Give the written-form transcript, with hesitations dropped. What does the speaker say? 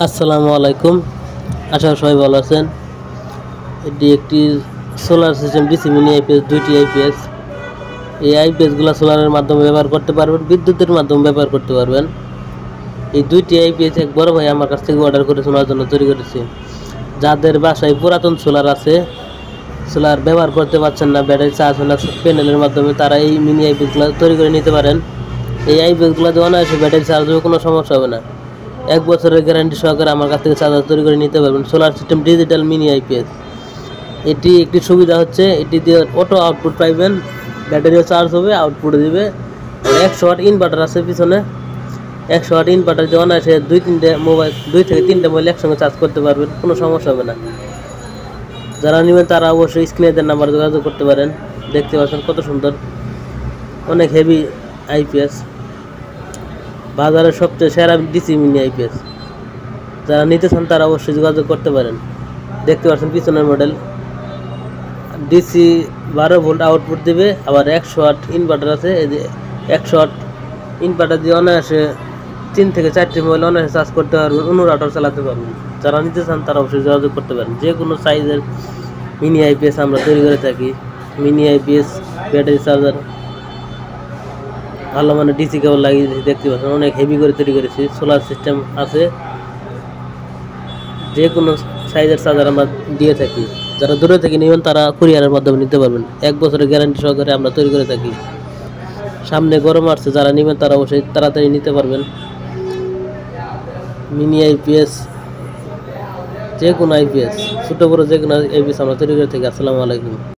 আসসালামু আলাইকুম। আশা করি সবাই ভালো আছেন। এটি একটি solar system DC mini IPS, দুইটি আইপিএস। এই আইপিএসগুলো সোলারের মাধ্যমে ব্যবহার করতে পারবেন, বিদ্যুতের মাধ্যমে ব্যবহার করতে পারবেন। এই দুইটি আইপিএস এক বড় ভাই আমার কাছ থেকে অর্ডার করে শোনার জন্য তৈরি করেছি। যাদের বাসায় পুরাতন সোলার আছে, সোলার ব্যবহার করতে পারছেন না, ব্যাটারি চার্জ হয় না প্যানেলের মাধ্যমে, তারা এই মিনি আইপিএসগুলো তৈরি করে নিতে পারেন। এই আইপিএসগুলো দিয়ে অনায়াসে ব্যাটারি চার্জ হবে, কোনো সমস্যা হবে না। 1 বছরের গ্যারান্টি সহকারে আমার কাছ থেকে চার্জার তৈরি করে নিতে পারবেন। Solar system digital mini IPS, এটি একটি সুবিধা হচ্ছে, এটি দিয়ে অটো আউটপুট পাইবেন, ব্যাটারিও চার্জ হবে, আউটপুটে দিবে। 100 ওয়াট ইনভার্টার আছে পিছনে, 100 ওয়াট ইনভার্টার দিয়ে অনায়াসে 2 থেকে 3টে মোবাইল একসঙ্গে চার্জ করতে পারবেন, কোনো সমস্যা হবে না। যারা নেবেন তারা অবশ্যই স্ক্রিনের নাম্বারে যোগাযোগ করতে পারেন। দেখতে পাচ্ছেন কত সুন্দর, অনেক হেভি আইপিএস, বাজারের সবচেয়ে সেরা ডিসি মিনি আইপিএস। যারা নিতে চান তারা অবশ্যই যোগাযোগ করতে পারেন। দেখতে পাচ্ছেন পিছনের মডেল, ডিসি 12 ভোল্ট আউটপুট দিবে, আবার 100 ওয়াট ইনভার্টার আছে। এই যে 100 ওয়াট ইনভার্টার দিয়ে অনায়াসে 3 থেকে 4টে মোবাইল অনায়াসে চার্জ করতে পারবেন, রাউটার চালাতে পারবেন। যারা নিতে চান তারা অবশ্যই যোগাযোগ করতে পারেন। যে কোনো সাইজের মিনি আইপিএস আমরা তৈরি করে থাকি। মিনি আইপিএস, ব্যাটারি চার্জার, ভালো মানে ডিসি কেবল লাগিয়েছি, দেখতে পাচ্ছেন অনেক হেভি করে তৈরি করেছি। সোলার সিস্টেম আছে, যে কোনো সাইজের চার্জার আমরা দিয়ে থাকি। যারা দূরে থেকে নেবেন তারা কুরিয়ারের মাধ্যমে নিতে পারবেন। 1 বছরের গ্যারান্টি সহকারে আমরা তৈরি করে থাকি। সামনে গরম আসছে, যারা নেবেন তারা অবশ্যই তাড়াতাড়ি নিতে পারবেন। মিনি আইপিএস, যে কোনো আইপিএস, ছোটো বড়ো যে কোনো আইপিএস আমরা তৈরি করে থাকি। আসসালামু আলাইকুম।